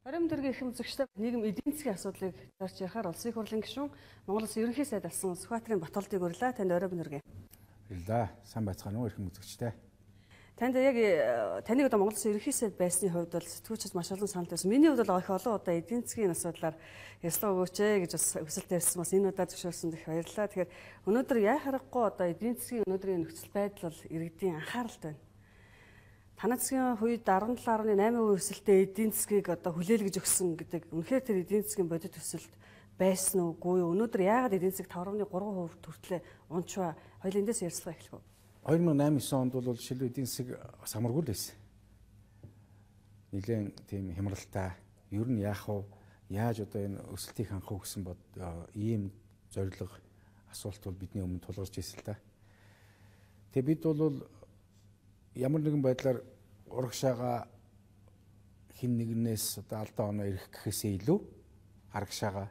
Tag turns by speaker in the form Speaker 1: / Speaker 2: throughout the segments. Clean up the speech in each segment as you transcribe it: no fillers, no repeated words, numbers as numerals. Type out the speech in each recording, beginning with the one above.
Speaker 1: Хоригдмын төргийн эрхэм үзэгчдээ нийгэм эдийн засгийн асуудлыг зорж ярихаар Улсын их хурлын гишүүн Монгол Улсын ерөнхий сайд асан Сүхбаатарын Батболдыг урьлаа. Танд оройн хүргэе.
Speaker 2: Баярлалаа. Сайн байцгаана уу эрхэм үзэгчдээ.
Speaker 1: Танд яг таныг одоо Монгол Улсын ерөнхий сайд байсны хувьд бол сэтгүүлчид маш олон санал тавьсан. Миний хувьд бол их олон удаа эдийн засгийн асуудлаар ярилцлага өгөөч гэж бас хүсэлт тавьсан. Бас энэ удаа зөвшөөрсөн их баярлалаа. Тэгэхээр өнөөдөр яа харахгүй одоо эдийн засгийн өнөөдрийн нөхцөл байдал бол иргэдийн анхааралтай байна. Танай засгийн үед 17.8% өсөлттэй эдийн засгийг одоо хүлээлгэж өгсөн гэдэг үнэхээр тэр эдийн засгийн бодит өсөлт байсан уугүй юу? Өнөөдөр яагаад эдийн засаг 5.3% хүртлээр унчваа? Хоёул эндээс ярилцлага эхлэх үү?
Speaker 2: 2008-9 онд бол шил эдийн засаг самаргүй л байсан. Нилээн тийм хямралтай. Ер нь яах вэ? Яаж одоо энэ өсөлтийг хангах вэ гэсэн ийм зорилго асуулт бол бидний өмнө тулгарч ирсэн л да. Тэгээ бид бол ямар нэгэн байдлаар урагшаага хин нэгнээс одоо алдаа оноо ирэх гэхээсээ илүү арагшаага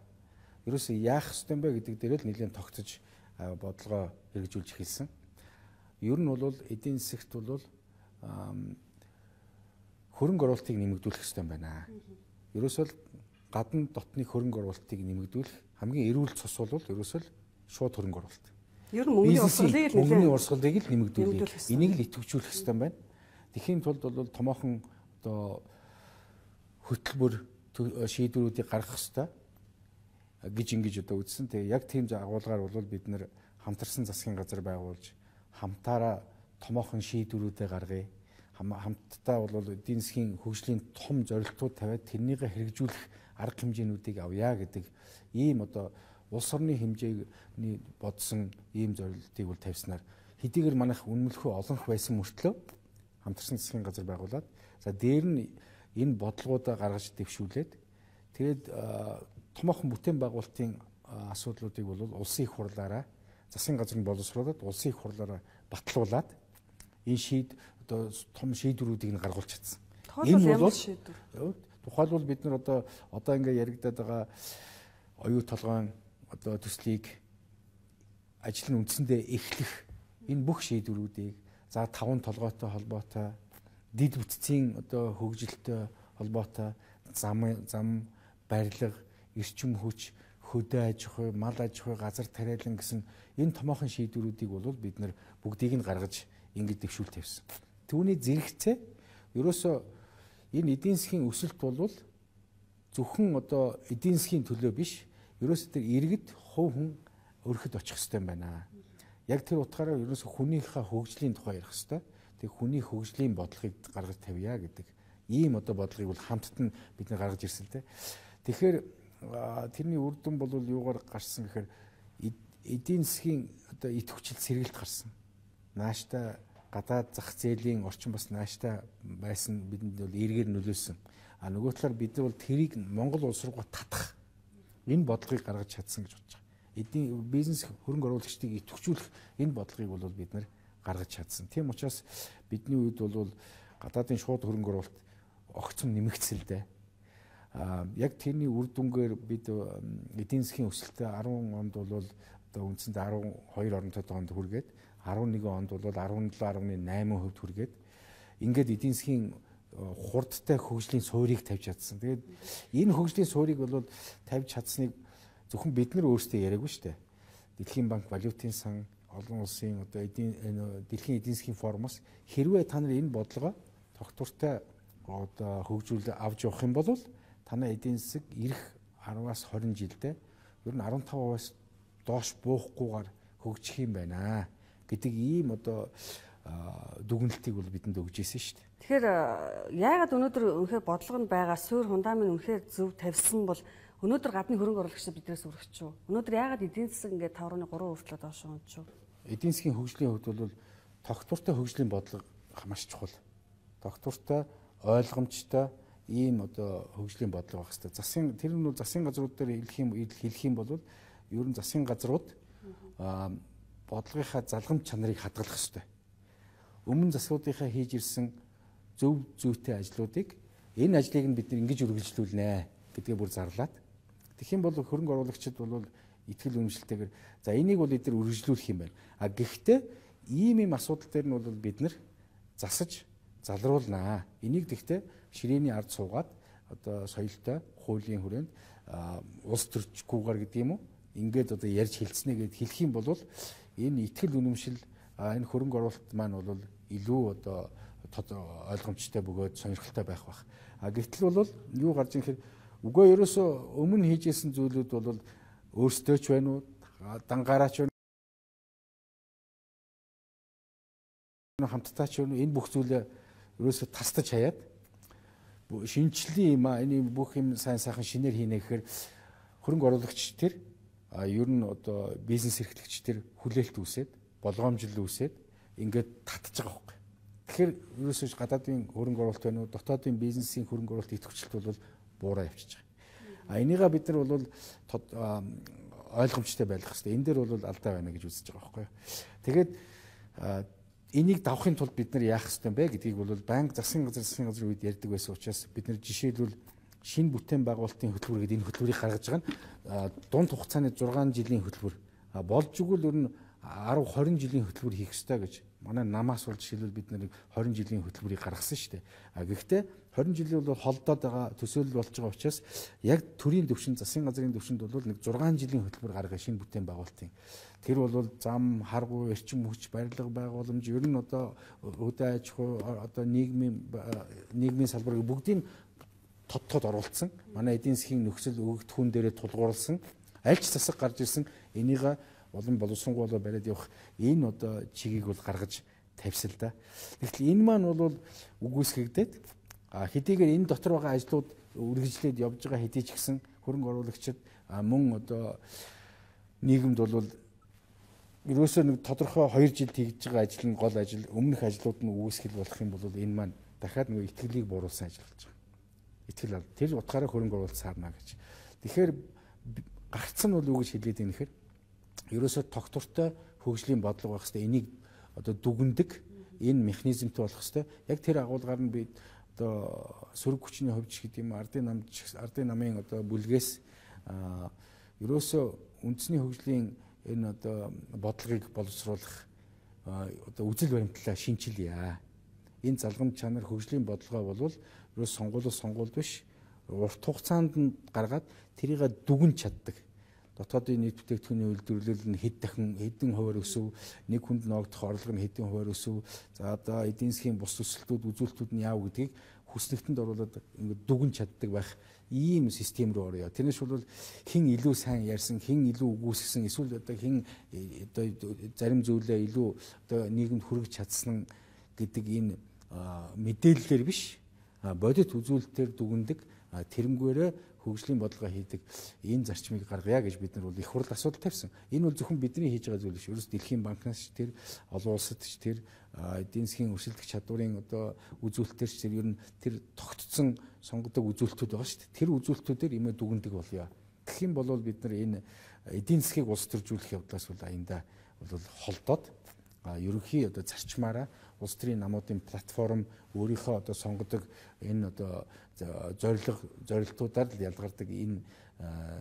Speaker 2: ерөөсөө яах ёстой юм бэ гэдэг дээр л нэлээд тогтож бодлогоо хэрэгжүүлж эхэлсэн. Ер нь бол эдийн засагт бол хөрөнгө оруулалтыг нэмэгдүүлэх ёстой юм байна. Ерөөсөө гадна дотны хөрөнгө оруулалтыг нэмэгдүүлэх хамгийн эрүүл цус бол ерөөсөө шууд хөрөнгө оруулалт.
Speaker 1: Ер нь мөнгөний
Speaker 2: урсгалыг л нэмэгдүүлэх. Энийг л идэвхжүүлэх хэрэгтэй юм байна. Тэхийн тулд бол томоохон одоо хөтөлбөр шийдвэрүүдийг гаргах хэрэгтэй гэж одоо үзсэн. Тэгээ яг тийм агуулгаар бол бид нэр хамтарсан засгийн газар байгуулж хамтаараа томоохон шийдвэрүүдээ гаргая. Хамтдаа бол эдийн засгийн хөгжлийн том зорилтууд тавиад тэрнийг хэрэгжүүлэх арга хэмжээнүүдийг авъя гэдэг ийм одоо улс орны хэмжээний бодсон ийм зорилтыг бол тавьснаар хэдийгээр манайх үнэмлэхүй олонх байсан мөртлөө хамтарсан засгийн газар байгуулад за дээр нь энэ бодлогуудаа гаргаж дэвшүүлээд тэгээд томоохон бүтээн байгуулалтын асуудлуудыг бол улсын их хурлаараа засгийн газрын боловсруулад улсын их хурлаараа батлуулаад энэ одоо том шийдвэрүүдийг нь гаргуулж чадсан.
Speaker 1: Энэ бол шийдвэр.
Speaker 2: Тухайлбал бид нар одоо ингээ яригадаад байгаа оюу толгойн одоо төслийг ажил нь үндсэндээ эхлэх энэ бүх шийдвэрүүдийг за 5 толгойтой холбоотой дид бүтцийн одоо хөгжилтэй холбоотой зам барилга эрчим хүч хөдөө аж ахуй мал аж ахуй газар тариалан гэсэн энэ томоохон шийдвэрүүдийг бол бид нар бүгдийг нь гаргаж ингэж дэвшүүл тавьсан. Түүний зэрэгцээ ерөөсөө энэ эдийн засгийн өсөлт бол зөвхөн одоо эдийн засгийн төлөө биш ерөөсөө тэр иргэд хувь хүн өрхөд очих хэрэгтэй юм байна. Яг тэр утгаараа ерөөсөө хүнийхээ хөгжлийн тухай ярих хэрэгтэй. Тэг хүний хөгжлийн бодлогыг гаргаж тавья гэдэг ийм одоо бодлогыг бол хамтд нь бид нар гаргаж ирсэн л дээ. Тэгэхээр тэрний үр дүн бол юугаар гарсан гэхээр эдийн засгийн одоо идэвхжил сэргэлт гарсан. Нааштай гадаад зах зээлийн орчин бас нааштай байсан бидэнд бол эргээр нөлөөсөн. А нөгөө талаар бид бол тэрийг Монгол улс руугаа татах энэ бодлогыг гаргаж чадсан гэж бодож байгаа. Эдийн бизнес хөрөнгө оруулагчдыг идэвхжүүлэх энэ бодлогыг бол бид нэр гаргаж чадсан. Тийм учраас бидний үед бол гадаадын шууд хөрөнгө оруулалт огцом нэмэгдсэлтэй. Яг тэрний үр дүнгээр бид эдийн засгийн өсөлтөд 10 онд бол одоо үндсэндээ 12 оронтой тоонд хүргээд 11 онд бол 17.8% хүргээд ингээд эдийн засгийн хурдтай хөгжлийн суурийг тавьж чадсан. Тэгээд энэ хөгжлийн суурийг бол тавьж чадсныг зөвхөн бид нар өөрсдөө яриаггүй шүү дээ. Дэлхийн банк, валютын сан, олон улсын одоо дэлхийн эдийн засгийн форумоос хэрвээ та нар энэ бодлогоо тогтвортой одоо хөгжүүл авч явах юм бол танай эдийн засаг ирэх 10-аас 20 жилдээ ер нь 15%-аас доош буухгүйгээр хөгжих юм байна гэдэг ийм одоо дүгнэлтийг бол бидэнд өгж ирсэн шүү дээ.
Speaker 1: Тэгэхээр яагаад өнөөдөр үнэхээр бодлого нь байгаа суурь фундамент үнэхээр зөв тавьсан бол өнөөдөр гадны хөрөнгө оруулагчид биднээс өргөж чив. Өнөөдөр яагаад эдийн засаг ингээд 5.3% хүртэл доош унж чив?
Speaker 2: Эдийн засгийн хөгжлийн хувьд бол тогтвортой хөгжлийн бодлого маш чухал. Тогтвортой, ойлгомжтой ийм одоо хөгжлийн бодлого байх хэрэгтэй. Тэр нь бол засгийн газрууд дээр хэлэх юм бол ер нь засгийн газрууд бодлогынхаа залгамж чанарыг хадгалах хэрэгтэй. Өмнө засгуудынхаа хийж ирсэн зөв зүйтэй ажлуудыг энэ ажлыг нь бид ингэж үргэлжлүүлнэ гэдгээ бүр зарлаад тэгэх юм бол хөрөнгө оруулагчид бол итгэл үнэмшилтэйгээр за энийг бол эдгээр үргэлжлүүлэх юм байна. А гэхдээ ийм асуудал дээр нь бол бид нар засаж залруулнаа. Энийг тэгтээ ширээний ард суугаад одоо соёлтой хуулийн хүрээнд улс төрчгүйгээр гэдэг юм уу ингээд одоо ярьж хэлцнэ гэд хэлэх юм бол энэ итгэл үнэмшил энэ хөрөнгө оруулалт маань бол илүү одоо ойлгомжтой бөгөөд сонирхолтой байх бах. Гэтэл бол юу гарч ирэх үгүй ерөөсөө өмнө хийжсэн зүйлүүд бол өөрсдөө ч байна уу дангаараач байна хамттаач байна энэ бүх зүйлээ ерөөсөө тастаж хаяад шинжлэх юм энэ бүх юм сайн сайхан шинээр хийнэ гэхээр хөрөнгө оруулагч тэр ер нь одоо бизнес эрхлэгч тэр хүлээлт үүсээд болгоомжл үүсээд ингээд татж байгаа байхгүй. Тэгэхээр ерөөсөө гадаадын хөрөнгө оруулалт байна уу дотоодын бизнесийн хөрөнгө оруулалт идэвхжлэлт бол буураа явчихж байгаа. Энийгээ бид нар бол ойлгомжтой байх хэрэгтэй. Энэ дээр бол алдаа байна гэж үзэж байгаа байхгүй. Тэгээд энийг давахын тулд бид нар яах ёстой бэ гэдгийг бол банк засгийн газар үед ярьдаг байсан учраас бид нар жишээлбэл шинэ бүтээн байгуулалтын хөтөлбөр гэдэг энэ хөтөлбөрийг гаргаж байгаа нь дунд хугацааны 6 жилийн хөтөлбөр болж игэл ер нь 10-20 жилийн хөтөлбөр хийх ёстой гэж манай намаас бол жишээлбэл бид нар 20 жилийн хөтөлбөрийг гаргасан шүү дээ. Гэхдээ 20 жилийн бол холдоод байгаа төсөөлөл болж байгаа учраас яг төрийн төвшин засгийн газрын төвшөнд бол нэг 6 жилийн хөтөлбөр гаргах шинэ бүтээн байгуулалтын тэр бол зам харгуй эрчим хүч барилга байгууламж ер нь одоо хөдөө аж ахуй одоо нийгмийн салбарыг бүгдийг тод оруулсан манай эдийн засгийн нөхцөл өгөгдөхүүн дээрээ тулгуурласан аль ч засаг гарч ирсэн энийг олон боловсронгуйлаа бариад явах энэ одоо чигийг бол гаргаж тавьсан л да. Тэгвэл энэ маань бол үгүйсгэгдээд хэдийгээр энэ дотор байгаа ажлууд үргэлжлээд явж байгаа хэдий ч гэсэн хөрөнгө оруулагчид мөн одоо нийгэмд бол ерөөсөө нэг тодорхой 2 жил хийж байгаа ажил нь гол ажил өмнөх ажлууд нь үүсгэл болох юм бол энэ маань дахиад нэг итгэлийг бууруулсан ажил болж байгаа. Итгэл тэр утгаараа хөрөнгө оруулалт саарна гэж. Тэгэхээр гарцсан нь бол юу гэж хэлээд байна гэхээр ерөөсөө тогтвортой хөгжлийн бодлого байх хэрэгтэй. Энийг одоо дүгндэг энэ механизмтэй болох хэрэгтэй. Яг тэр агуулгаар нь бид одоо сөрөг хүчний хувьд ч гэдэг юм ардын намын одоо бүлгээс ерөөсөө үндэсний хөгжлийн энэ одоо бодлогыг боловсруулах одоо үзэл баримтлалаа шинчилъя. Энэ залгамж чанар хөгжлийн бодлогоо болвол ерөөс сонгуул биш урт хугацаанд нь гаргаад тэрийг дүгнж чаддаг. Дотоодын нийт бүтээгдэхүүний үйлдвэрлэл нь хэдэн хувиар өсөв, нэг хүнд ногдох орлого нь хэдэн хувиар өсөв. За одоо эдийн засгийн бус төсөлтүүд, үзүүлэлтүүд нь яав гэдгийг хүснэгтэнд оруулаад ингээд дүгнж чаддаг байх ийм систем рүү орё. Тэрнээс бол хэн илүү сайн ярьсан, хэн илүү үгүйсгсэн, эсвэл одоо хэн одоо зарим зүйлээ илүү одоо нийгэмд хүргэж чадсан гэдэг энэ мэдээллээр биш бодит үзүүлэлтээр дүгндэг тэрнгээрээ хөгжлийн бодлого хийдэг энэ зарчмыг гаргая гэж бид нар бол их хурл асуудал тавьсан. Энэ бол зөвхөн бидний хийж байгаа зүйл биш. Ерөөс дэлхийн банкнаас ч тэр олон улсад ч тэр эдийн засгийн өрсөлдөх чадварын одоо үзүүлэлтээр ч тэр ер нь тэр тогтцсон сонгодог үзүүлэлтүүд байгаа шүү дээ. Тэр үзүүлэлтүүдээр имэ дүгндэг болёо. Тэгэх юм бол бид нар энэ эдийн засгийг улс төржүүлэх явдлаас бол аяндаа бол холдоод ерөнхий одоо зарчмаараа улс төрийн намуудын платформ өөрийнхөө одоо сонгодог энэ одоо зорилтуудаар л ялгардаг энэ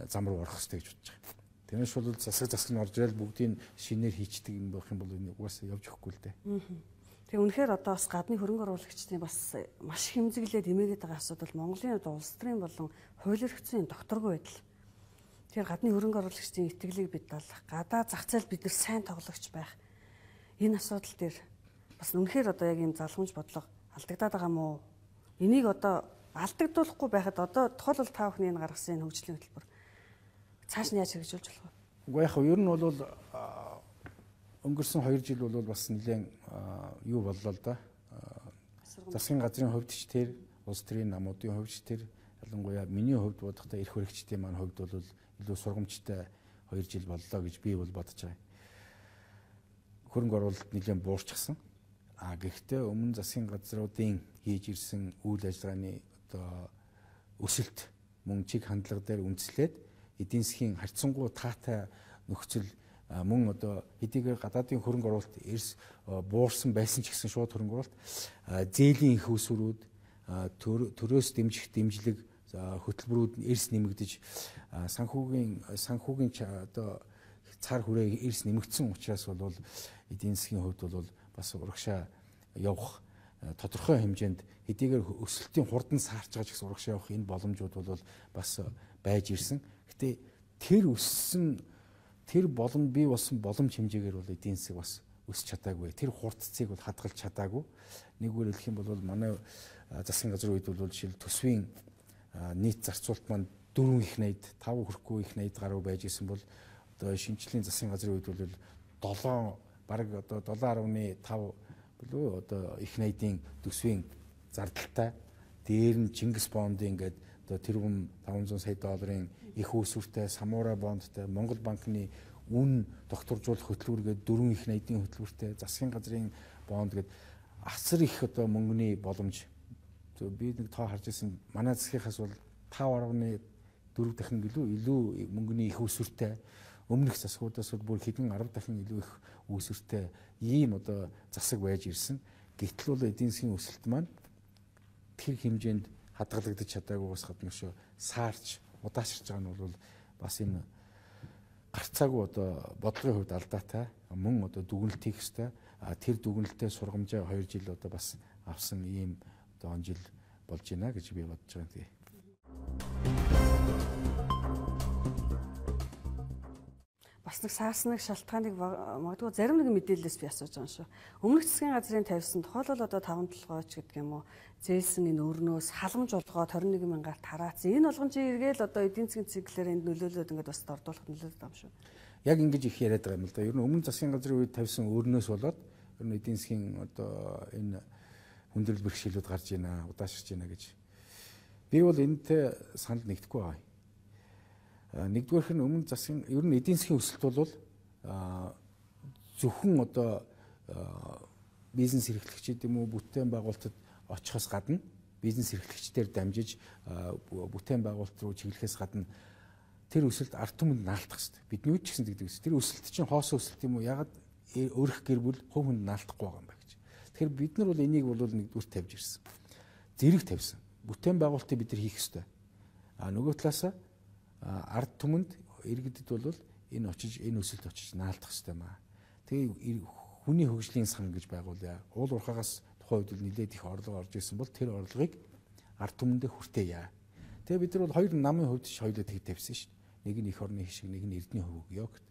Speaker 2: зам руу орох хэрэгтэй гэж бодож байгаа. Тэрнээс бол засаг нь орж ирэл бүгдийг шинээр хийчдэг юм байх юм бол энэ угаасаа явж өгөхгүй л дээ.
Speaker 1: Тэгээ үнэхээр одоо бас гадны хөрөнгө оруулагчдын бас маш хэмзэглээд эмээгээд байгаа асуудал Монголын одоо улс төрийн болон хууль эрх зүйн докторгүй байдал. Тэгэхээр гадны хөрөнгө оруулагчдын итгэлийг бид олох, гадаа зах зээл бид нар сайн тоглогч байх. Энэ асуудал дээр бас үнэхээр одоо яг ийм залгамж бодлого алдагдаад байгаа юм уу? Энийг одоо алдагдуулахгүй байхад одоо тухайлбал та бүхний энэ гаргасан энэ хөгжлийн хөтөлбөр цааш нь яаж хэрэгжүүлж болох вэ?
Speaker 2: Уу яг ер нь бол өнгөрсөн 2 жил бол бас нэлээд юу боллоо л да. Засгийн газрын хувьд ч тэр улс төрийн намуудын хувьд ч тэр ялангуяа миний хувьд бодохдоо эрх баригчдын маань хувьд бол илүү сургамжтай 2 жил боллоо гэж би бол бодож байгаа. Хөрөнгө оруулалт нэлээд буурчихсан. Гэхдээ өмнө засгийн газруудын хийж ирсэн үйл ажиллагааны одоо өсөлт мөн чиг хандлага дээр үндэслээд эдийн засгийн харьцангуй таатай нөхцөл мөн одоо хэдийгээр гадаадын хөрөнгө оруулалт эрс буурсан байсан ч гэсэн шууд хөрөнгө оруулалт зээлийн их усрууд төрөөс дэмжих дэмжлэг хөтөлбөрүүд эрс нэмэгдэж санхүүгийн одоо цаар хүрээ эрс нэмэгдсэн учраас бол эдийн засгийн хувьд бол бас урагшаа явах тодорхой хэмжээнд хэдийгээр өсөлтийн хурдан саарч байгаа ч гэсэн урагш явах энэ боломжууд бол бас байж ирсэн. Гэтэ тэр өссөн тэр бий болсон боломж хэмжээгээр бол эдийн засаг бас өсч чадаагүй. Тэр хурдцыг бол хадгалж чадаагүй. Нэггээр хэлэх юм бол манай засгийн газрын үед бол жишээл төсвийн нийт зарцуулалт маань 4 их найд 5 хүрэхгүй их найд гаруй байж исэн бол одоо шинжлэлийн засгийн газрын үед бол 7 бараг одоо 7.5 билүү одоо их найдын төсвийн зардалтай дээр нь Чингис бондын ингээд одоо тэрбум 500 сая долларын их үүсвэртэй Самура бондтой Монгол банкны үн докторжуулах хөтөлбөр гээд 4 их найдын хөтөлбөртэй засгийн газрын бонд гээд асар их одоо мөнгөний боломж би нэг тоо харж ирсэн манай засгийнхаас бол 5.4 дахин илүү мөнгөний их үүсвэртэй өмнөх засгуудаас бол бүр хэдэн 10 дахин илүү их үүсвэртэй ийм одоо засаг байж ирсэн. Гэтэл бол эдийн засгийн өсөлт маань тэр хэмжээнд хадгалагдаж чадаагүйгээс гадна шүү саарч удаашрж байгаа нь бол бас энэ гарцаагүй одоо бодлогын хувьд алдаатай мөн одоо дүгнэлт хийх ёстой. Тэр дүгнэлтээ сургамжаа 2 жил одоо бас авсан ийм одоо он жил болж байна гэж би бодож байгаа юм.
Speaker 1: Бас нэг саарсныг шалтгааныг магадгүй зарим нэгэн мэдээлэлээс би асууж байгаа юм шүү. Өмнөх засгийн газрын тавьсан тухайлбал одоо 5 толгойч гэдэг юм уу зээлсэн энэ өрнөөс халамж болгоод 21 мянгаар тараацсан. Энэ болгон чи эргээл одоо эдийн засгийн циклээр энд нөлөөлөд ингээд бас дордуулах нөлөөлөд байгаа юм шүү.
Speaker 2: Яг ингэж их яриад байгаа юм л да. Ер нь өмнө засгийн газрын үед тавьсан өрнөөс болоод ер нь эдийн засгийн одоо энэ хүндрэл бэрхшээлүүд гарч ийна, удаашрж ийна гэж. Би бол энэтэй санал нэгдэхгүй байгаа. Нэгдүгээрх нь өмнө засгийн ер нь эдийн засгийн өсөлт бол зөвхөн одоо бизнес эрхлэгчид юм уу бүтээн байгуулалтад очихоос гадна бизнес эрхлэгчдээр дамжиж бүтээн байгуулалт руу чиглэхээс гадна тэр өсөлт ард түмэнд наалтах хэрэгтэй. Бидний ч гэсэн тэгдэг. Тэр өсөлт чинь хоосон өсөлт юм уу? Ягаад өөрөх гэр бүл хувь хүнд наалтахгүй байгаа юм бэ гэж. Тэгэхээр бид нар бол энийг бол нэгдүгээр тавьж ирсэн. Зэрэг тавьсан. Бүтээн байгуулалтыг бид нар хийх хэрэгтэй. Нөгөө талаасаа ард түмэнд иргэдэд бол энэ өсөлт очиж наалдах хэрэгтэй маа. Тэгээ хүний хөгжлийн сан гэж байгуулъя. Уул уурхаагаас тухайн үед нэлээд их орлого орж исэн бол тэр орлогыг ард түмэндээ хүртээе. Тэгээ бид нар бол хоёр намын хувьд хоёулаа тэг тавьсан шүү дээ. Нэг нь эх орны хишиг, нэг нь эрдэнэ хөв өгөө гэд.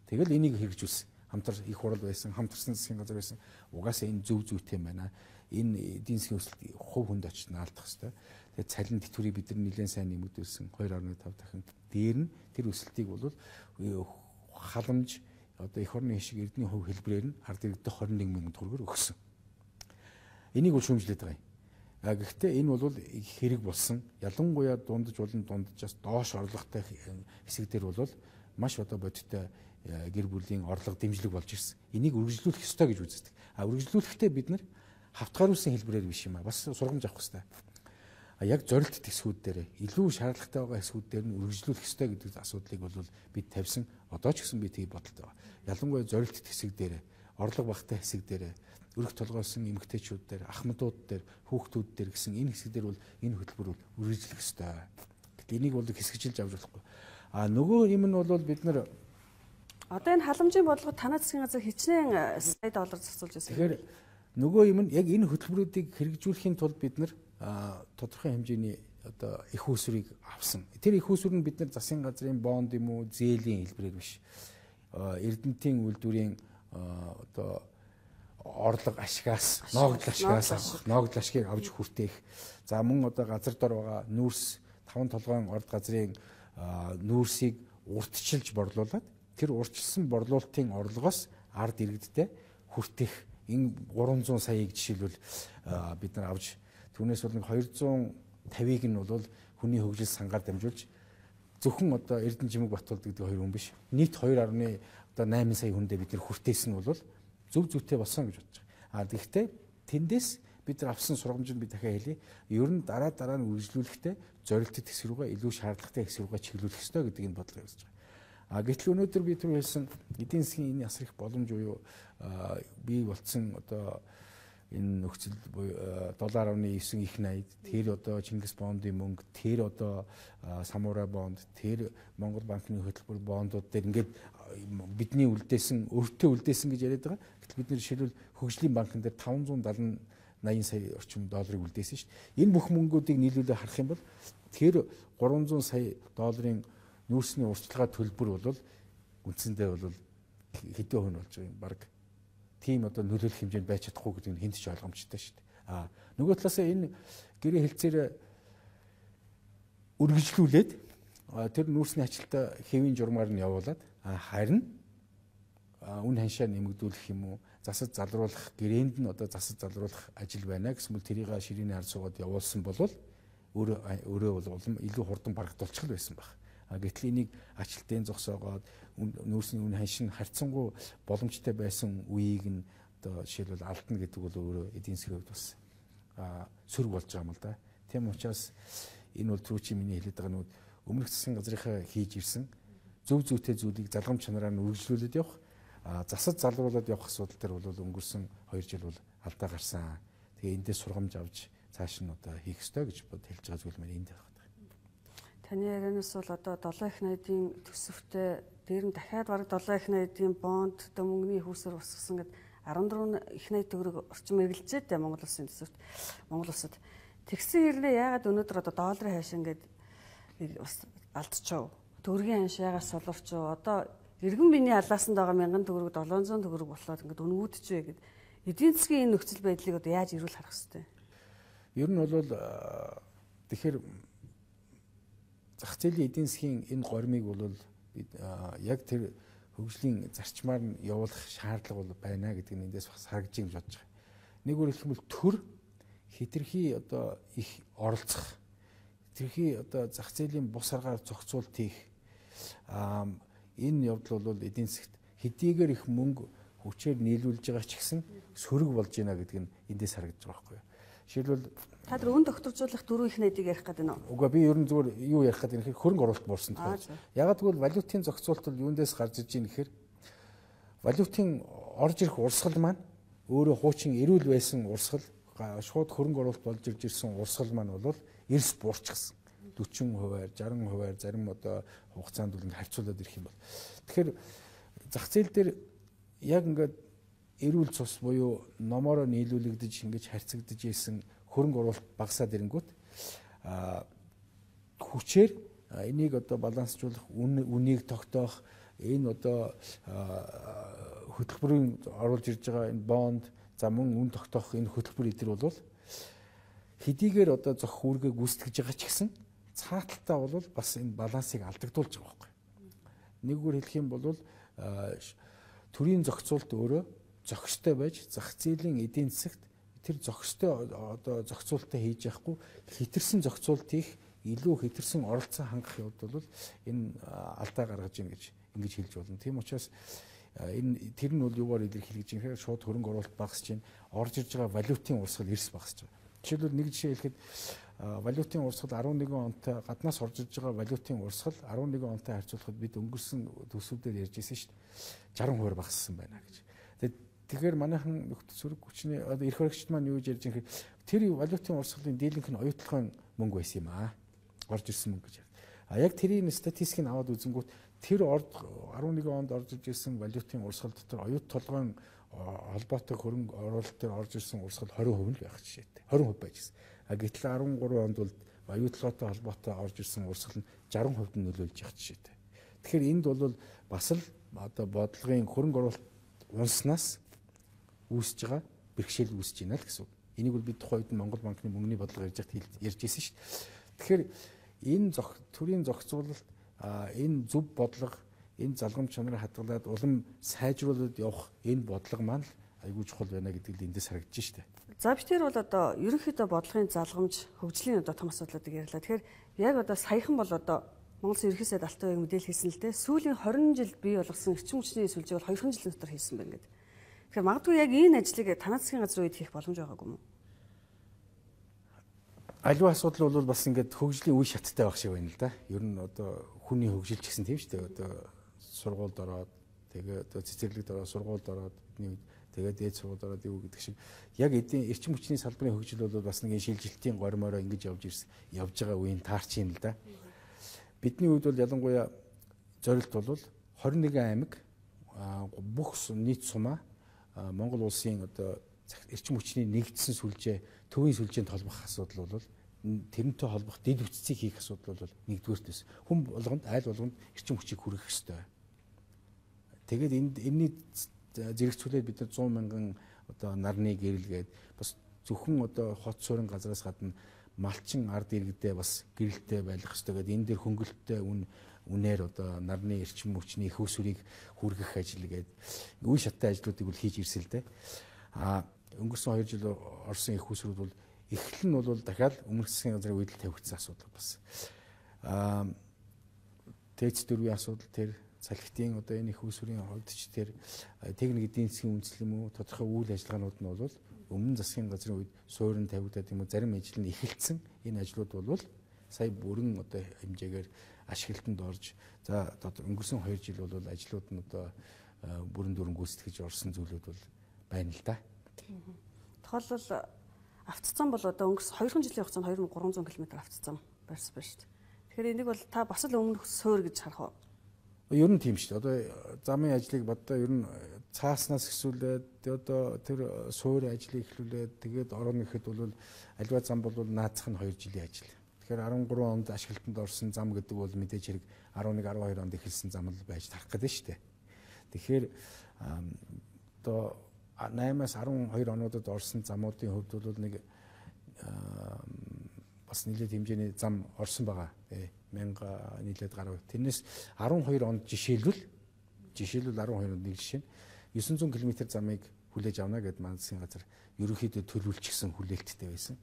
Speaker 2: Тэгэл энийг хэрэгжүүлсэн. Хамтар их хурал байсан, хамтарсан засгийн газар байсан. Угаасаа энэ зөв зүйтэй юм байна. Энэ эдийн засгийн өсөлт хувь хүнд очиж наалдах хэрэгтэй. Тэгээ цалин тэтгэврийг бид нар нэлээд сайн нэмэгдүүлсэн 2.5 дахин. Дээр нь тэр өсөлтийг бол халамж одоо эх орны хишиг эрдэнэ хөв хэлбэрээр нь ард иргэдэд 21 мянган төгрөгөөр өгсөн. Энийг бол шүүмжлээд байгаа юм. Гэхдээ энэ бол хэрэг болсон. Ялангуяа дунджаас доош орлоготой хэсэгдэр бол маш одоо бодиттой гэр бүлийн орлого дэмжлэг болж ирсэн. Энийг үргэлжлүүлэх ёстой гэж үздэг. Үргэлжлүүлэхдээ бид нар хавтгааруулсан хэлбэрээр биш юм бас сургамж авах ёстой. Яг зорилт хэсгүүд дээр илүү шаардлагатай байгаа хэсгүүд дээр нь үргэлжлүүлэх ёстой гэдэг асуудлыг бол бид тавьсан. Одоо ч гэсэн би тийг бодолтой байна. Ялангуяа зорилт хэсэг дээр, орлого багтай хэсэг дээр, өрх толгойсон эмэгтэйчүүд дээр, ахмадууд дээр, хүүхдүүд дээр гэсэн энэ хэсэг дээр бол энэ хөтөлбөр бол үргэлжлэх ёстой. Гэтэл энийг бол хэсэгжилж авч болохгүй. Нөгөө юм нь бол бид нар
Speaker 1: одоо энэ халамжийн бодлого танай засгийн газар хичнээн сая доллар зарцуулж байсан.
Speaker 2: Тэгэхээр нөгөө юм нь яг энэ хөтөлбөрүүдийг хэрэгжүүлэхийн тулд бид нар тодорхой хэмжээний одоо их үүсвэрийг авсан. Тэр их үүсвэр нь бид нар засгийн газрын бонд юм уу, зээлийн хэлбэрээр биш. Эрдэмтийн үйлдвэрийн одоо орлого ашигаас, ногдол ашигаас авах, ногдол ашгийг авч хүртээх. За мөн одоо газар дор байгаа нүүрс 5 толгойн орд газрын нүүрсийг урьдчилж борлуулад тэр урьдчилсан борлуулалтын орлогоос ард иргэдтэй хүртэх энэ 300 саяыг жишээлбэл бид нар авч түүнээс бол 250-ыг нь бол хүний хөгжил сангаар дамжуулж зөвхөн одоо Эрдэнэ Жимэг Батболд гэдэг хоёр хүн биш. Нийт 2.8 сая хүндээ бид нар хүртээсэн нь бол зөв зүйтэй болсон гэж бодож байгаа. Тэгэхдээ тэндээс бид нар авсан сургамжинд би дахиад хэлье. Ер нь дараа нь үргэлжлүүлэхдээ зорилттой хэсэг рүүгээ илүү шаардлагатай хэсэг рүүгээ чиглүүлэх ёстой гэдэг энэ бодлого явуулж байгаа. Гэтэл өнөөдөр би түр хэлсэн эдийн засгийн энэ асар их боломж буюу бий болцсон одоо энэ нөхцөл $7.9 их найд тэр одоо Чингис бондын мөнгө тэр одоо Самура бонд тэр Монгол банкны хөтөлбөр бондууд дээр ингээд бидний үлдээсэн өөртөө үлдээсэн гэж яриад байгаа. Гэтэл бид нэр жишээлбэл хөгжлийн банкн дээр 570 80 сая орчим долларыг үлдээсэн шүү дээ. Энэ бүх мөнгүүдийг нийлүүлээ харах юм бол тэр 300 сая долларын нүүрсний урьдчилгаа төлбөр бол үндсэндээ бол хэдэн хувь нь болж байгаа юм баг тийм одоо нөлөөлөх хэмжээнд байж чадахгүй гэдэг нь хэнд ч ойлгомжтой шүү дээ. Нөгөө талаас энэ гэрээ хэлцээр үргэлжлүүлээд тэр нүүрсний ажилтаа хэвийн журмаар нь явуулаад харин үн ханшаа нэмэгдүүлэх юм уу засаж залруулах гэрээнд нь одоо засаж залруулах ажил байна гэсэн мэл тэрийг ширээний ард суугаад явуулсан бол өөрөө бол илүү хурдан барагдуулчих байсан баг. Гэтэл энийг ажилтны зогсоогоод нүүрсний үн ханшин харьцангуй боломжтой байсан үеийг нь одоо жишээлбэл алдна гэдэг бол өөрөө эдийн засгийн хувьд бас сөрөг болж байгаа юм л да. Тийм учраас энэ бол түрүү чи миний хэлээд байгаа нь өмнөх засгийн газрынхаа хийж ирсэн зөв зүйтэй зүйлийг залгамж чанараар нь үргэлжлүүлээд явах, засаж залруулад явах асуудал төр бол өнгөрсөн 2 жил бол алдаа гарсан. Тэгээ эндээс сургамж авч цааш нь одоо хийх ёстой гэж бод хэлж байгаа зүйл маань энд байна.
Speaker 1: Таны ярианаас бол одоо 7 их найдын төсөвтэй дээр нь дахиад бараг 7 их найдын бонд одоо мөнгөний хөөсөр усгасан гэдэг 14 их найд төгрөг орчим эргэлзээд Монгол улсын төсөвт Монгол улсад тэгсэн хэрнээ яагаад өнөөдөр одоо долларын хойш ингээд бас алдчихав. Төгрөгийн ханш ягаас солорчоо одоо иргэн биений алаасанд байгаа 1000 төгрөг 700 төгрөг болоод ингээд өнгүүдчихвэ гэд эдийн засгийн энэ нөхцөл байдлыг одоо яаж ирүүл харах хэвтэй.
Speaker 2: Ер нь бол тэгэхээр зах зээлийн эдийн засгийн энэ гормыг бол яг тэр хөгжлийн зарчмаар нь явуулах шаардлага бол байна гэдэг нь эндээс бас харагдж юм бодож байгаа. Нэг үгээр хэлбэл төр хитрхи одоо их оролцох, хитрхи одоо зах зээлийн бус аргаар зохицуулт хийх энэ явдал бол эдийн засгт хэдийгээр их мөнгө хүчээр нийлүүлж байгаа ч гэсэн сөрөг болж байна гэдэг нь эндээс харагдж байгаа байхгүй юу. Жишээлбэл
Speaker 1: та тэр өн докторжуулах дөрөв их найдыг ярих гэдэг нь.
Speaker 2: Уга би ер нь зүгээр юу ярих гэдэг нь хөрөнгө оруулалт буурсан тохиолдол. Ягаад гэвэл валютын зохицуулалт бол юундээс гарч иж ийм гэхээр валютын орж ирэх урсгал маань өөрөө хуучин эрүүл байсан урсгал шууд хөрөнгө оруулалт болж ирж ирсэн урсгал маань бол эрс буурчихсан. 40%, 60% зарим одоо хугацаанд бол харьцуулаад ирэх юм бол. Тэгэхээр зах зээл дээр яг ингээд эрүүл цус буюу номороо нийлүүлэгдэж ингэж харьцагдж ийсэн хөрөнгө оруулалт багасаад ирэнгүүт хүчээр энийг одоо балансжуулах, үнийг тогтоох, энэ одоо хөтөлбөрийн оруулж ирж байгаа энэ бонд, за мөн үн тогтоох энэ хөтөлбөр эдэр бол хэдийгээр одоо зөх үүргээ гүйцэтгэж байгаа ч гэсэн цааталтаа бол бас энэ балансыг алдагдуулж байгаа байхгүй. Нэггээр хэлэх юм бол төрийн зохицуулалт өөрөө зохистой байж зах зээлийн эдийн засагт тэр зохистой одоо зохицуулалтаа хийж явахгүй хэтэрсэн зохицуулалт хийх илүү хэтэрсэн оролцоо хангах явдал бол энэ алдаа гаргаж ийн гэж ингэж хэлж болно. Тийм учраас энэ тэр нь бол юугаар илэрхийлж байгаа шууд хөрөнгө оруулалт багасч байна. Орж ирж байгаа валютын урсгал эрс багасч байгаа. Жишээлбэл нэг жишээ хэлэхэд валютын урсгал 11 онтой гаднаас орж ирж байгаа валютын урсгал 11 онтой харьцуулахад бид өнгөрсөн төсөвдөр ярьж ирсэн шүү дээ. 60% багассан байна гэж. Тэгэхээр манайхан нөхцөл сөрөг хүчний одоо эрх баригчид маань юу гэж ярьж байгаа юм тэр валютын урсгалын дийлэнх нь оюутлогын мөнгө байсан юм аа. Орж ирсэн мөнгө гэж. Яг тэрийн статистикийг аваад үзэнгүүт тэр 11 онд орж ирсэн валютын урсгал дотор оюут толгойн холбоотой хөрөнгө оруулалт дээр орж ирсэн урсгал 20% л байх жишээтэй. 20% байж гисэн. Гэтэл 13 онд бол оюутлоготой холбоотой орж ирсэн урсгал нь 60% нь нөлөөлж явах жишээтэй. Тэгэхээр энд бол бас л одоо бодлогын хөрөнгө оруулалт унснаас үүсэж байгаа бэрхшээл үүсэж байна л гэсэн үг. Энийг бол бид тухайн үед Монгол банкны мөнгөний бодлого ярьж ирсэн шүү дээ. Тэгэхээр энэ төрийн зохицуулалт энэ зөв бодлого энэ залгамж чанарыг хадгалаад улам сайжруулад явах энэ бодлого маань айгүй чухал байна гэдэг л эндээс харагдаж шүү дээ.
Speaker 1: За биш тэр бол одоо ерөнхийдөө бодлогын залгамж хөгжлийн одоо том асуудлуудыг ярьлаа. Тэгэхээр яг одоо саяхан бол одоо Монгол Улсын ерөнхий сайд Алтай уугийн мэдээлэл хийсэн л дээ. Сүүлийн 20 жилд бий болгосон эрчим хүчний сүлжээг бол 2 жилийн дотор хийсэн байна гэдэг. Тэгэхээр магадгүй яг энэ ажлыг танай засгийн газрын үед хийх боломж байгаагүй юм уу?
Speaker 2: Аливаа асуудал бол бас ингээд хөгжлийн үе шаттай байх шиг байна л да. Ер нь одоо хүний хөгжил ч гэсэн тийм шүү дээ. Одоо сургуульд ороод тэгээ одоо цэцэрлэгд ороод сургуульд ороод бидний тэгээд дээд сургуульд ороод юу гэдэг шиг яг эдийн эрчим хүчний салбарын хөгжил бол бас нэг шилжилтийн гормороо ингэж явж байгаа үеийн таарч юм л да. Бидний үед бол ялангуяа зорилт бол 21 аймаг бүх нийт сумаа Монгол улсын одоо эрчим хүчний нэгдсэн сүлжээ, төвийн сүлжээнд холбох асуудал бол тэрнтэй холбох дэд үтцийг хийх асуудал бол нэгдүгээртээс хүн болгонд айл болгонд эрчим хүчийг хүргэх ёстой. Тэгээд энэний зэрэгцүүлээд бид нар 100 мянган одоо нарны гэрэлгээд бас зөвхөн одоо хот суурин газраас гадна малчин ард иргэдээ бас гэрэлтэй байх ёстой гэдэг энэ дэр хөнгөлөлттэй үнээр одоо нарны эрчим хүчний их усүрийг хүргэх ажил гээд үе шаттай ажлуудыг бол хийж ирсэн л дээ. Өнгөрсөн 2 жил орсон их усүрүүд бол эхлэл нь бол дахиад өмнөх засгийн газрын үед л тавигдсан асуудал бас. ТЭЦ 4-ийн асуудал тэр салхитын одоо энэ их усүрийн хувьд ч тэр техник эдийн засгийн үндэслэл юм уу тодорхой үйл ажиллагаанууд нь бол өмнө засгийн газрын үед суурин тавигдаад юм уу зарим ажил нь эхэлсэн. Энэ ажлууд бол сая бүрэн одоо хэмжээгээр ашиглалтанд орж за одоо өнгөрсөн 2 жил бол ажлууд нь одоо бүрэн дүрэн гүйцэтгэж орсон зүйлүүд бол байна л да.
Speaker 1: Тухайлбал автоцсан бол одоо өнгөрсөн 2 жилийн хугацаанд 2300 км автоцсан барьсан байна шүү дээ. Тэгэхээр энийг бол та бас л өмнөх суур гэж харах уу?
Speaker 2: Ер нь тийм шүү дээ. Одоо замын ажлыг боддоо ер нь цааснаас эхсүүлээд одоо тэр суурь ажлыг эхлүүлээд тэгээд орон гэхэд бол аливаа зам бол наацх нь 2 жилийн ажил. Тэгэхээр 13 онд ашиглалтанд орсон зам гэдэг бол мэдээж хэрэг 11 12 онд эхэлсэн зам л байж тарах гэдэг шүү дээ. Тэгэхээр одоо 8-аас 12 онуудад орсон замуудын хувьд бол нэг бас нэлээд хэмжээний зам орсон байгаа. 1000 нийлээд гаруй. Тэрнээс 12 онд жишээлбэл 12 онд нэг жишээ нь 900 км замыг хүлээж авна гэдээ маань засгийн газар ерөнхийдөө төлөвлөчихсөн хүлээлттэй байсан.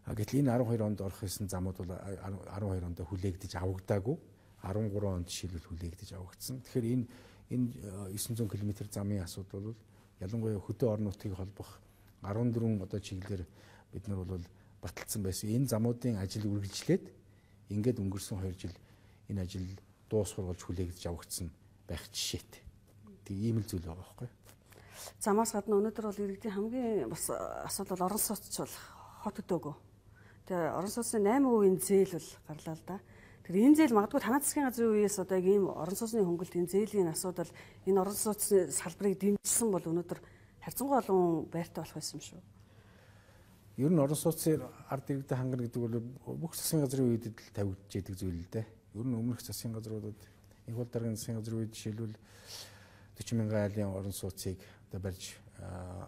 Speaker 2: Гэтэл энэ 12 онд орох гэсэн замууд бол 12 онд хүлээгдэж авагдаагүй. 13 онд жишээлбэл хүлээгдэж авагдсан. Тэгэхээр энэ 900 км замын асуудал бол ялангуяа хөдөө орон нутгийг холбох 14 одоо чиглэлээр бид нар бол баталсан байсан. Энэ замуудын ажил үргэлжлээд ингээд өнгөрсөн 2 жил энэ ажил дуусгар болж хүлээгдэж авагдсан байх жишээтэй. Тэг ийм л зүйл байгаа байхгүй.
Speaker 1: Замаас гадна өнөөдөр бол иргэдийн хамгийн бас асуудал орон сууцч бол хот өдөөгөө. Тэгээ орон сууцны 8% зээл бол гарлаа л да. Тэр энэ зээл магадгүй танай засгийн газрын үеэс одоо ийм орон сууцны хөнгөлт энэ зээлийн асуудал энэ орон сууцны салбарыг дэмжсэн бол өнөөдөр харьцангуй олон байртай болох байсан юм шүү.
Speaker 2: Ер нь орон сууцны ард иргэдэд хангана гэдэг бол бүх засгийн газрын үед л тавигдж яадаг зүйл л дээ. Ер нь өмнөх засгийн газруудад их бол даргын засгийн газрын үед жишээлбэл 40 мянган айлын орон сууцыг одоо барьж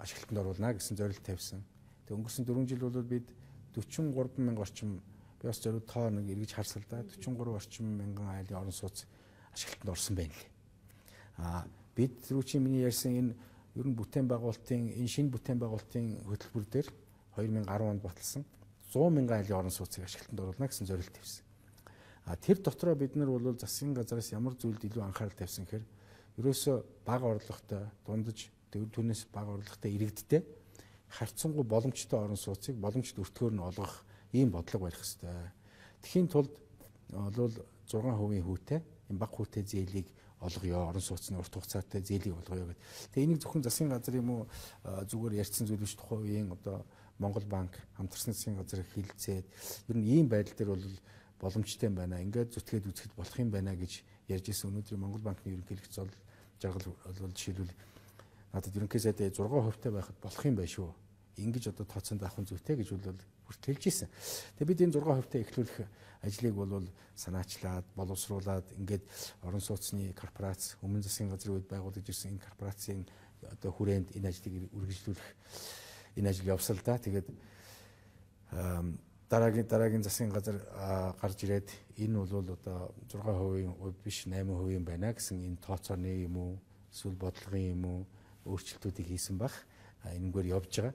Speaker 2: ашиглалтанд оруулна гэсэн зорилт тавьсан. Тэг өнгөрсөн 4 жил бол бид 43 мянга орчим би бас зөв тоо нэг эргэж харсал да 43 орчим мянган айлын орон сууц ашиглалтанд орсон байна лээ. Бид түрүү чи миний ярьсан энэ ер нь бүтээн байгуулалтын энэ шинэ бүтээн байгуулалтын хөтөлбөр дээр 2010 онд баталсан 100 мянган айлын орон сууцыг ашиглалтанд оруулна гэсэн зорилт тавьсан. Тэр дотроо бид нар бол засгийн газраас ямар зүйлд илүү анхаарал тавьсан гэхээр ерөөсөө бага орлоготой дундаж түүнээс бага орлоготой иргэдтэй харьцангуй боломжтой орон сууцыг боломжит өртгөөр нь олгох ийм бодлого барих хэрэгтэй. Тэхийн тулд бол 6% хүүтэй энэ бага хүүтэй зээлийг олгоё, орон сууцны урт хугацаатай зээлийг олгоё гэдэг. Тэгээ энийг зөвхөн засгийн газар юм уу зүгээр ярьсан зүйл биш тухайн үеийн одоо Монгол банк хамтарсан засгийн газар хилцээд ер нь ийм байдал дээр бол боломжтой юм байна. Ингээд зүтгээд үзэхэд болох юм байна гэж ярьж ирсэн. Өнөөдрийн Монгол банкны ерөнхийлөгч зол жаргал бол жишээлбэл надад ерөнхий сайдын 6% байхад болох юм байна шүү. Ингэж одоо тооцоонд авах зүйтэй гэж бол хүртэл хэлж ирсэн. Тэгээ бид энэ 6% эхлүүлэх ажлыг бол санаачлаад, боловсруулад ингээд орон сууцны корпорац өмнө засгийн газрын үед байгуулж ирсэн энэ корпорацийн одоо хүрээнд энэ ажлыг үргэлжлүүлэх энэ ажил явсал да. Тэгээд дараагийн засгийн газар гарч ирээд энэ бол одоо 6% биш 8% байна гэсэн энэ тооцооны юм уу эсвэл бодлогын юм уу өөрчлөлтүүдийг хийсэн баг. Энэгээр явж байгаа.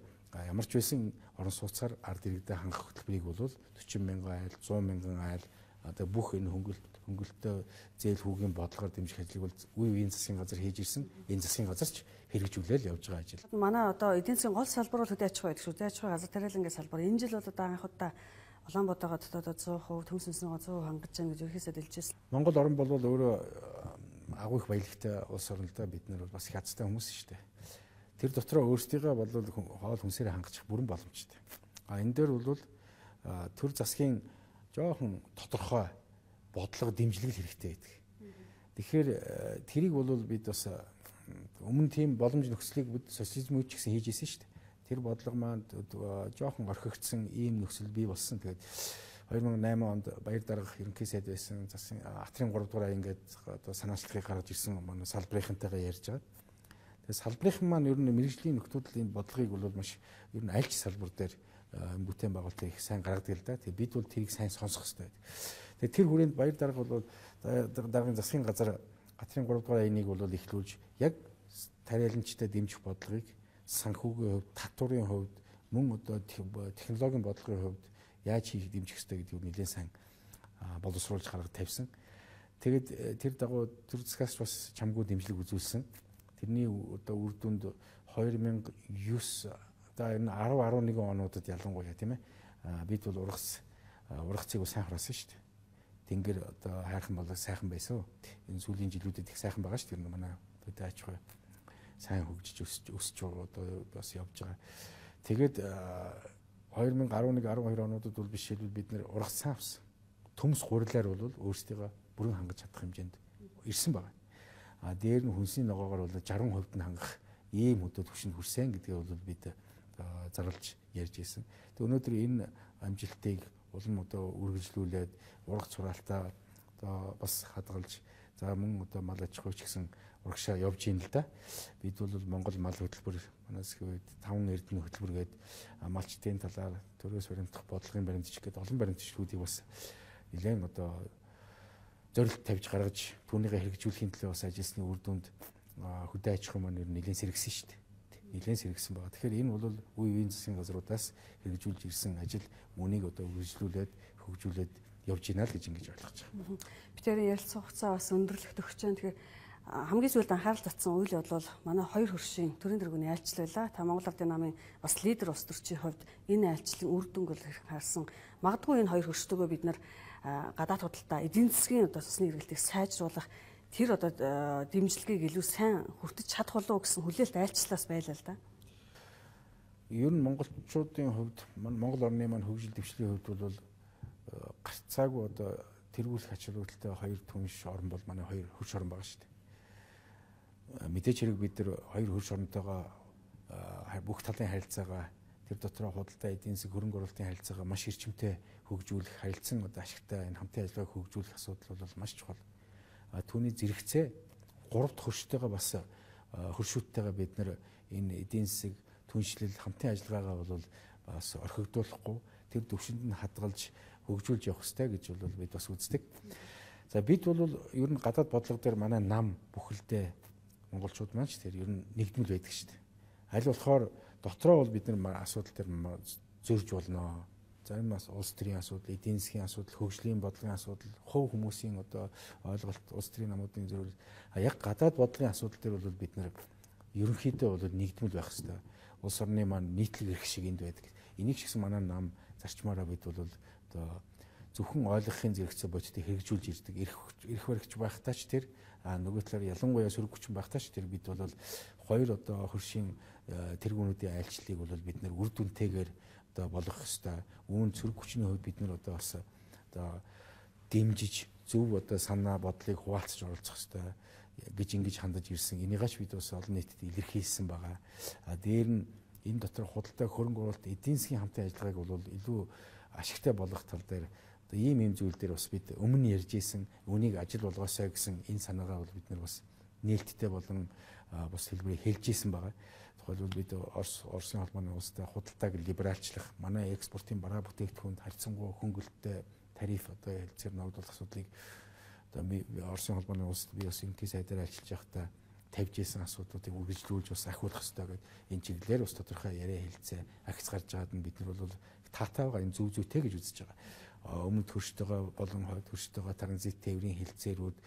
Speaker 2: Ямар ч байсан орон сууцаар ард иргэдэд хангах хөтөлбөрийг бол 40 мянган айл, 100 мянган айл одоо бүх энэ хөнгөлөлтөө зээл хүүгийн бодлогоор дэмжих ажлыг бол үе үеийн засгийн газар хийж ирсэн. Энэ засгийн газарч хэрэгжүүлэл явж байгаа ажил.
Speaker 1: Манай одоо эдийн засгийн гол салбар бол хөдөө аж ахуй байдаг шүү. Хөдөө аж ахуй газар тариалангийн салбар. Энэ жил бол одоо анхудаа Улаанбаатарт одоо 100%, Төмс Үндэсний 100% хангаж байгаа гэж ерөөсөө дэлжсэн.
Speaker 2: Монгол орн бол өөрөө агуу их баялагтай улс орн л да бид нар бас их азтай хүмүүс шүү дээ. Тэр дотроо өөрсдийгөө бол хоол хүнсээр хангах бүрэн боломжтой. Энэ дээр бол төр засгийн жоохон тодорхой бодлого дэмжлэг хэрэгтэй байдаг. Тэгэхээр тэрийг бол бид бас өмнө тийм боломж нөхцөлийг социализм үед ч гэсэн хийж ирсэн шүү дээ. тэр бодлого маань жоохон орхигдсон ийм нөхцөл бий болсон. Тэгээд 2008 онд Баяр Дарга ерөнхий сайд байсан засгийн Атрын 3 дугаар ингээд одоо санаачлагыг гаргаж ирсэн манай салбарынхантайгаа ярьж байгаа. Тэгээд салбарынхан маань ер нь мэрэгжлийн нөхдүүдийн бодлогыг бол маш ер нь аль ч салбар дээр бүтээн байгуулалтыг их сайн гаргадаг л да. Тэгээд бид бол тэрийг сайн сонсох хэрэгтэй. Тэгээд тэр хүрээнд Баяр Дарга бол даргын засгийн газар Атрын 3 дугаар аяыг бол эхлүүлж яг тариаланчтай дэмжих бодлогыг санхүүгийн хувьд, татварын хувьд, мөн одоо технологийн бодлогын хувьд яаж хийх дэмжих хэрэгтэй гэдгийг нэлээд сайн боловсруулж гаргаж тавьсан. Тэгэд тэр дагуу төр засгаас бас чамгүй дэмжлэг үзүүлсэн. Тэрний одоо үр дүнд 2009 одоо энэ 10-11 онуудад ялангуяа тийм ээ бид бол ургацыг сайн хураасан шүү дээ. Тэнгэр одоо хайрхан болоо сайхан байсан. Энэ сүүлийн жилүүдэд их сайхан байгаа шүү дээ. Манай төдөө аж ахуй сайн хөгжиж өсөж одоо бас явж байгаа. Тэгээд 2011-12 онуудад бол бишээлбэл бид нэр ургац сайн авсан. Төмс гурилаар бол өөрсдийгөө бүрэн хангаж чадах хэмжээнд ирсэн байна. Дээр нь хүнсний ногоогоор бол 60% нь хангах ийм хөдөө түвшинд хүрсэн гэдгээ бол бид зарлж ярьж ирсэн. Тэг өнөөдөр энэ амжилтыг улам одоо үргэлжлүүлээд ургац хураалтаа одоо бас хадгалж за мөн одоо мал аж ахуйч гэсэн урагшаа явж ийн л да. Бид бол Монгол мал хөтөлбөр манаас гээд 5 эрдэнэ хөтөлбөр гээд малчтын талаар төрөөс баримтах бодлогын баримтч гээд олон баримтчдуудыг бас нэлээд одоо зорилт тавьж гаргаж түүнийгээ хэрэгжүүлэхийн төлөө бас ажилласны үр дүнд хөдөө аж ахуй маань нэлээд сэргсэн шүү дээ. Нэлээд сэргсэн байгаа. Тэгэхээр энэ бол үе үеийн засгийн газруудаас хэрэгжүүлж ирсэн ажил мөнийг одоо үргэлжлүүлээд хөгжүүлээд явж гинэ л гэж ингэж ойлгож байгаа.
Speaker 1: Би тэр ярилцсан хугацаа бас өндөрлөх төгсөж байна. Тэгэхээр хамгийн сүүлд анхаарал татсан үйл бол манай хоёр хөршийн төрийн тэргүүний айлчлал байлаа. Та Монгол Ардын намын бас лидер улс төрчийн хувьд энэ айлчлалын үр дүнг бол харсан. Магадгүй энэ хоёр хөрштөгөө бид нар гадаад худалдаа эдийн засгийн одоо цусны эргэлтийг сайжруулах тэр одоо дэмжлэгийг илүү сайн хүртэж чадах болов уу гэсэн хүлээлт айлчлалаас байлаа л да.
Speaker 2: Ер нь монголчуудын хувьд Монгол орны маань хөгжил дэвшлийн хувьд бол гарцаагүй одоо тэргүүлэх ач холбогдолтой хоёр түнш орн бол манай хоёр хөрш орн байгаа шүү дээ. Мэдээч хэрэг бид нар хоёр хөрш оронтойгоо бүх талын харилцаагаа тэр дотроо худалдаа эдийн засаг хөрөнгө оруулалтын харилцаагаа маш эрчимтэй хөгжүүлэх харилцан одоо ашигтай энэ хамтын ажиллагааг хөгжүүлэх асуудал бол маш чухал. Түүний зэрэгцээ 3 дахь хөрштойгоо бас хөршүүдтэйгээ бид нар энэ эдийн засаг түншлэл хамтын ажиллагаагаа бол бас орхигдуулахгүй тэр төвшөнд нь хадгалж хөгжүүлж явах хэрэгтэй гэж бол бид бас үздэг. За бид бол ер нь гадаад бодлого дээр манай нам бүхэлдээ монголчууд маань ч тэр ер нь нэгдмэл байдаг шүү дээ. Аль болохоор дотроо бол бид нар асуудал дээр зөрж болно. Зарим бас улс төрийн асуудал, эдийн засгийн асуудал, хөгжлийн бодлогын асуудал, хувь хүмүүсийн одоо ойлголт, улс төрийн намуудын зөвлөл яг гадаад бодлогын асуудал дээр бол бид нар ерөнхийдөө бол нэгдмэл байх хэрэгтэй. Улс орны маань нийтлэг эрх шиг энд байдаг. Энийг ч гэсэн манай нам зарчмаараа бид бол одоо зөвхөн ойлгохын зэрэгцээ бодитыг хэрэгжүүлж ирдэг. Эрх баригч байхтаа ч тэр нөгөө талаар ялангуяа сөрөг хүчин байхтаа ч тэр бид бол хоёр одоо хөршийн тэргүүнүүдийн айлчлалыг бол бид нэр үр дүнтэйгээр одоо болгох ёстой. Үүн сөрөг хүчний хувьд бид нар одоо бас одоо дэмжиж зөв одоо санаа бодлыг хуваалцаж оролцох ёстой гэж ингэж хандаж ирсэн. Энийгаач бид бас олон нийтэд илэрхийлсэн байгаа. Дээр нь энэ дотор худалдаа хөрөнгө оруулалт эдийн засгийн хамтын ажиллагааг бол илүү ашигтай болгох тал дээр одоо ийм зүйл дээр бас бид өмнө ярьж исэн үнийг ажил болгоосай гэсэн энэ санаагаа бол бид нар бас нээлттэй болон бас хэлбэрийг хэлж исэн байгаа. Тухайлбал бид Оросын холбооны улстай худалдааг либералчлах, манай экспортын бараа бүтээгдэхүүнд харьцангуй хөнгөлөлттэй тариф одоо хэлцээр ногдуулах асуудлыг одоо Оросын холбооны улсад би бас энэхий сайдаар ажиллаж байхдаа тавьж исэн асуудлуудыг үргэлжлүүлж бас ахиулах хэрэгтэй гэдэг энэ чиглэлээр бас тодорхой яриа хэлцээ агц гарч байгаад нь бид нар бол таатайгаа энэ зөв зүйтэй гэж үзэж байгаа. Өмнөд хөрштөгөө болон хойд хөрштөгөө транзит тээврийн хилцээрүүд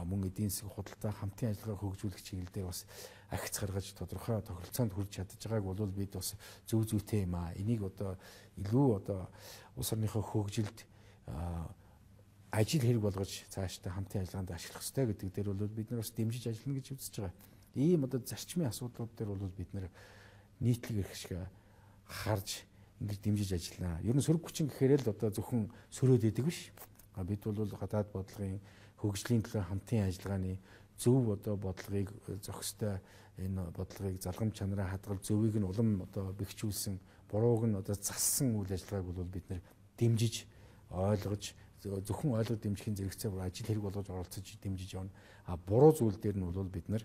Speaker 2: мөн эдийн засаг худалдаа хамтын ажиллагаа хөгжүүлэх чиглэлээр бас агц гаргаж тодорхой тохиролцоонд хүрч чадж байгааг бол бид бас зөв зүйтэй юм аа. Энийг одоо илүү одоо улс орныхоо хөгжилд ажил хэрэг болгож цаашдаа хамтын ажиллагаанд ашиглах хэрэгтэй гэдэг дээр бол бид нар бас дэмжиж ажиллана гэж үзэж байгаа. Ийм одоо зарчмын асуудлууд дээр бол бид нар нийтлэг эрх шиг харж ингэж дэмжиж ажиллана. Ер нь сөрөг хүчин гэхээр л одоо зөвхөн сөрөөд идэг биш. Бид бол гадаад бодлогын хөгжлийн төлөө хамтын ажиллагааны зөв одоо бодлогыг зохистой энэ бодлогыг залгамж чанараа хадгалж зөвийг нь улам одоо бэхжүүлсэн, бурууг нь одоо зассан үйл ажиллагааг бол бид нэр дэмжиж ойлгож зөвхөн ойлгож дэмжихийн зэрэгцээ бүр ажил хэрэг болгож оролцож дэмжиж явна. А буруу зүйл дээр нь бол бид нар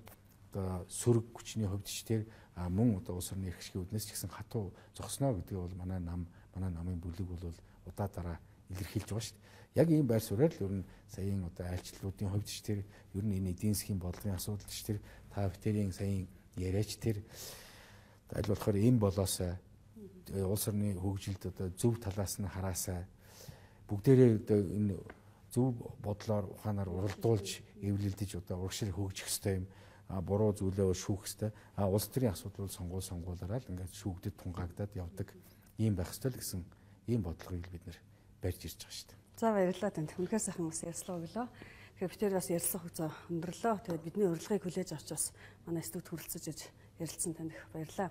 Speaker 2: одоо сөрөг хүчний хувьд ч тэр мөн одоо улс орны эрх ашигын үднэс ч гэсэн хатуу зогсноо гэдэг бол манай намын бүлэг бол удаа дараа илэрхийлж байгаа шүү дээ. Яг ийм байр суурьаар л ер нь саяын одоо айлчлалуудын хувьд ч тэр ер нь энэ эдийн засгийн бодлогын асуудал ч тэр та бүхэн саяын яриач тэр аль болохоор энэ болоосаа улс орны хөгжилд одоо зөв талаас нь хараасаа бүгдээрээ одоо энэ зөв бодлоор ухаанаар уралдуулж эвлэлдэж одоо урагшил хөгжих ёстой юм. Буруу зүйлээ шүүх ёстой. Улс төрийн асуудал бол сонгуулаараа л ингээд шүүгдэд тунгаагдаад явдаг ийм байх ёстой л гэсэн ийм бодлогыг бид нэр барьж ирж байгаа шүү дээ.
Speaker 1: За баярлалаа танд. Үнэхээр сайхан бас ярьцлага өглөө. Тэгэхээр бид тэр бас ярьцлага хөгжөө өндөрлөө. Тэгээд бидний урилгыг хүлээж авч бас манай студид хүрэлцэж ярилцсан танд их баярлалаа.